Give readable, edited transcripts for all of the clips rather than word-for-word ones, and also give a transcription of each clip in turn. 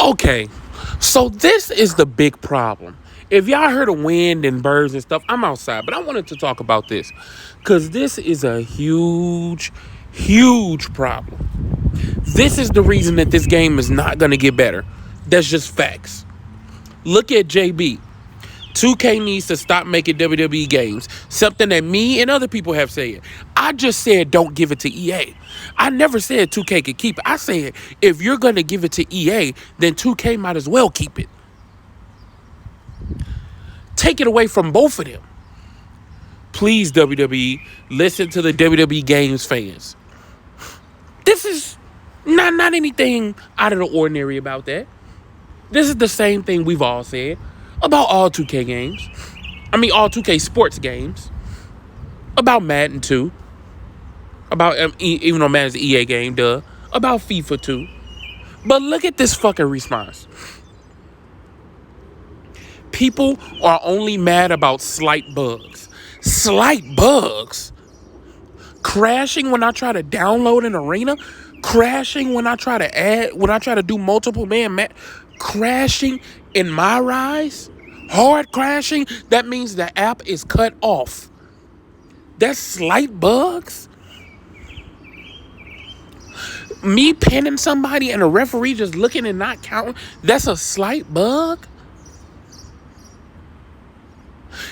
Okay, so this is the big problem. If y'all heard of wind and birds and stuff, I'm outside, but I wanted to talk about this because this is a huge, huge problem. This is the reason that this game is not going to get better. That's just facts. Look at JB. 2K needs to stop making WWE games. Something that me and other people have said. I just said don't give it to EA. I never said 2K could keep it. I said if you're going to give it to EA, then 2K might as well keep it. Take it away from both of them. Please, WWE, listen to the WWE games fans. This is not anything out of the ordinary about that. This is the same thing we've all said about all 2K games. I mean, all 2K sports games. About Madden 2. About, even though Madden's an EA game, duh. About FIFA 2. But look at this fucking response. People are only mad about slight bugs. Slight bugs? Crashing when I try to download an arena? Crashing when I try to do multiple man crashing in my rise? Hard crashing? That means the app is cut off. That's slight bugs? Me pinning somebody and a referee just looking and not counting? That's a slight bug?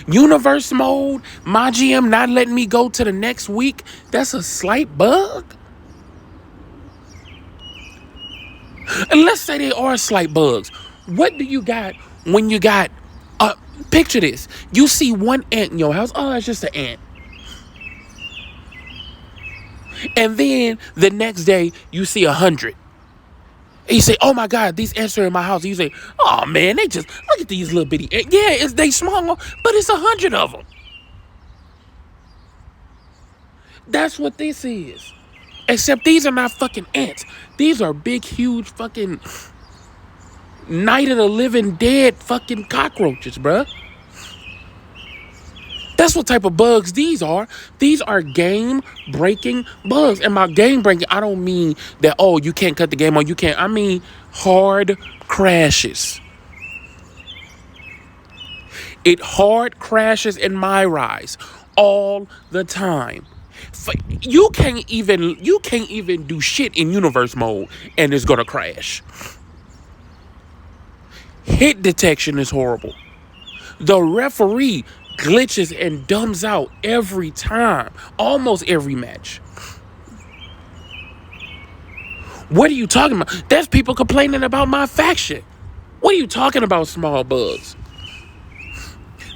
Universe mode, my GM not letting me go to the next week? That's a slight bug? And let's say they are slight bugs. What do you got when you got, picture this. You see one ant in your house. Oh, it's just an ant. And then the next day, you see 100. And you say, oh my God, these ants are in my house. And you say, oh man, look at these little bitty ants. Yeah, they small, but it's 100 of them. That's what this is. Except these are not fucking ants. These are big, huge fucking Night of the Living Dead fucking cockroaches, bruh. That's what type of bugs these are. These are game-breaking bugs. And by game-breaking, I don't mean that, oh, you can't cut the game on, you can't. I mean hard crashes. It hard crashes in my rise all the time. You can't even do shit in universe mode and it's gonna crash. Hit detection is horrible. The referee glitches and dumbs out every time, almost every match. What are you talking about? There's people complaining about my faction. What are you talking about, small bugs?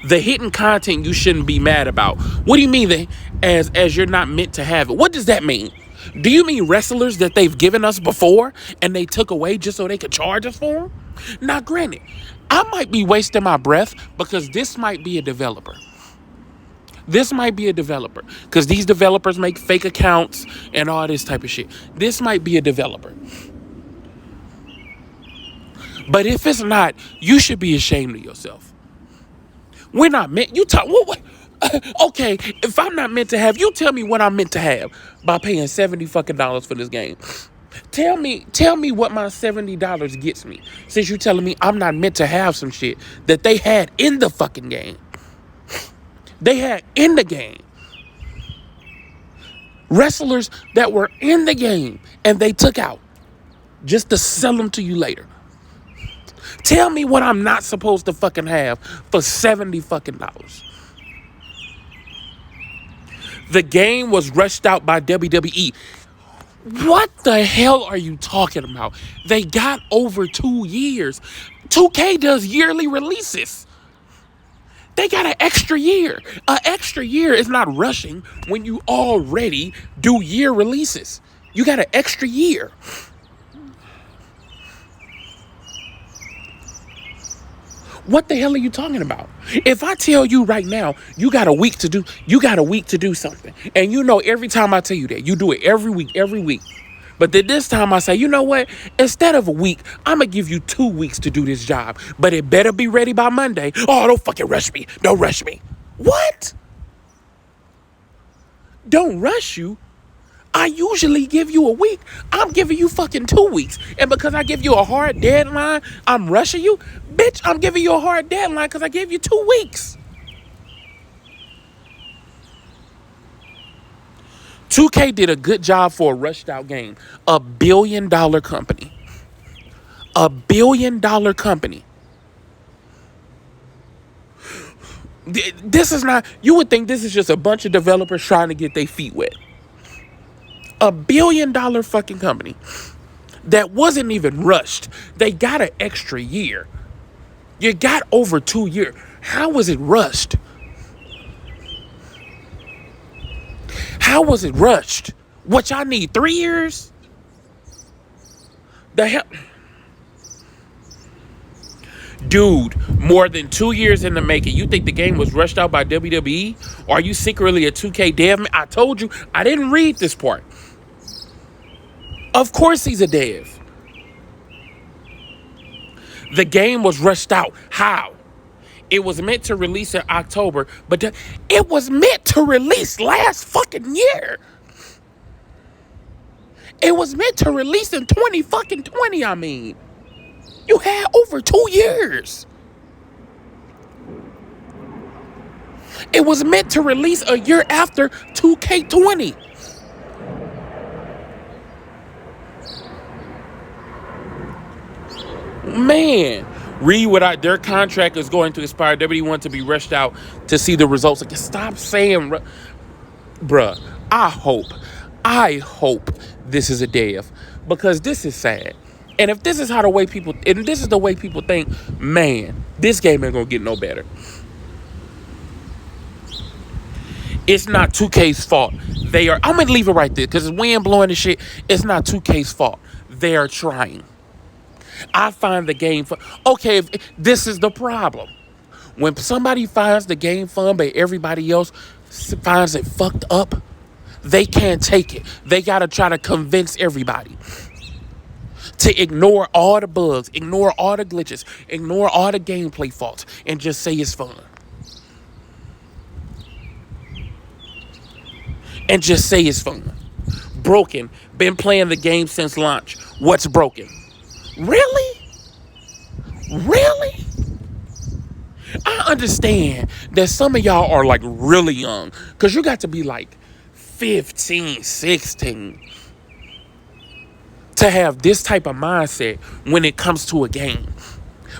The hidden content you shouldn't be mad about. What do you mean that as you're not meant to have it? What does that mean? Do you mean wrestlers that they've given us before and they took away just so they could charge us for them? Now, granted, I might be wasting my breath because this might be a developer. This might be a developer because these developers make fake accounts and all this type of shit. This might be a developer. But if it's not, you should be ashamed of yourself. We're not meant. You talk. What? Okay, if I'm not meant to have, you tell me what I'm meant to have by paying $70 fucking for this game. Tell me what my $70 gets me. Since you're telling me I'm not meant to have some shit that they had in the fucking game. They had in the game. Wrestlers that were in the game and they took out just to sell them to you later. Tell me what I'm not supposed to fucking have for $70 fucking. The game was rushed out by WWE. What the hell are you talking about? They got over 2 years. 2K does yearly releases. They got an extra year. An extra year is not rushing when you already do year releases. You got an extra year. What the hell are you talking about? If I tell you right now, you got a week to do something. And you know every time I tell you that, you do it every week. But then this time I say, you know what? Instead of a week, I'm going to give you 2 weeks to do this job. But it better be ready by Monday. Oh, don't fucking rush me. Don't rush me. What? Don't rush you? I usually give you a week. I'm giving you fucking 2 weeks. And because I give you a hard deadline, I'm rushing you. Bitch, I'm giving you a hard deadline because I gave you 2 weeks. 2K did a good job for a rushed out game. $1 billion company. $1 billion company. This is not, you would think this is just a bunch of developers trying to get their feet wet. $1 billion fucking company that wasn't even rushed. They got an extra year. You got over 2 years. How was it rushed? How was it rushed? What y'all need, 3 years? The hell? Dude, more than 2 years in the making. You think the game was rushed out by WWE? Or are you secretly a 2K dev? I told you, I didn't read this part. Of course he's a dev. The game was rushed out. How? It was meant to release in October, but it was meant to release last fucking year. It was meant to release in 2020, I mean. You had over 2 years. It was meant to release a year after 2K20. Man, read what their contract is going to expire. WWE want to be rushed out to see the results. Like, stop saying, bruh. I hope this is a dev, because this is sad. And if this is the way people think, man, this game ain't gonna get no better. It's not 2K's fault. I'm gonna leave it right there because it's wind blowing and shit. It's not 2K's fault. They are trying. I find the game fun. Okay, if this is the problem. When somebody finds the game fun, but everybody else finds it fucked up, they can't take it. They gotta try to convince everybody to ignore all the bugs, ignore all the glitches, ignore all the gameplay faults, and just say it's fun. And just say it's fun. Broken. Been playing the game since launch. What's broken? Really? Really? I understand that some of y'all are like really young, because you got to be like 15, 16 to have this type of mindset when it comes to a game.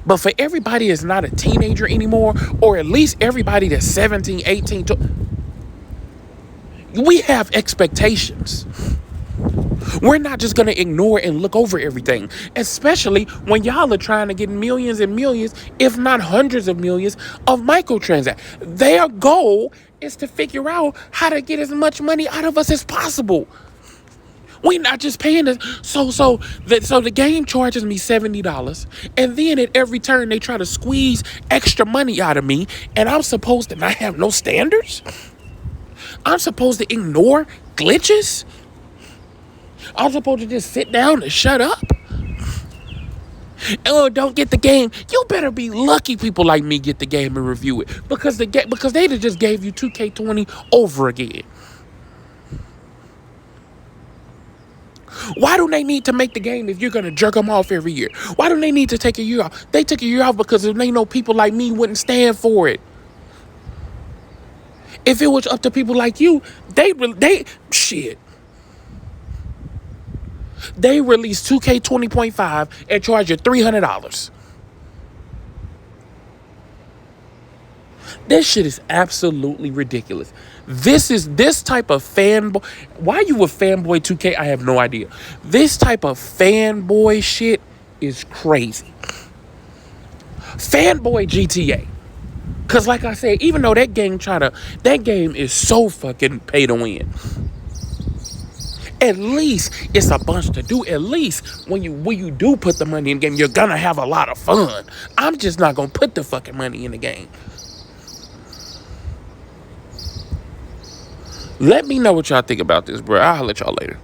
But for everybody that's not a teenager anymore, or at least everybody that's 17, 18, we have expectations. We're not just going to ignore and look over everything, especially when y'all are trying to get millions and millions, if not hundreds of millions, of microtransactions. Their goal is to figure out how to get as much money out of us as possible. We're not just paying this. So the game charges me $70, and then at every turn they try to squeeze extra money out of me, and I'm supposed to not have no standards? I'm supposed to ignore glitches? I'm supposed to just sit down and shut up? Oh, don't get the game. You better be lucky people like me get the game and review it, because they just gave you 2K20 over again. Why do they need to make the game if you're going to jerk them off every year? Why do they need to take a year off? They took a year off because they know people like me wouldn't stand for it. If it was up to people like you, they release 2K20.5 and charge you $300. This shit is absolutely ridiculous. This type of fanboy. Why you a fanboy 2K? I have no idea. This type of fanboy shit is crazy. Fanboy GTA. Cause like I said, even though that game is so fucking pay to win. At least it's a bunch to do. At least when you do put the money in the game, you're gonna have a lot of fun. I'm just not gonna put the fucking money in the game. Let me know what y'all think about this, bro. I'll holler at y'all later.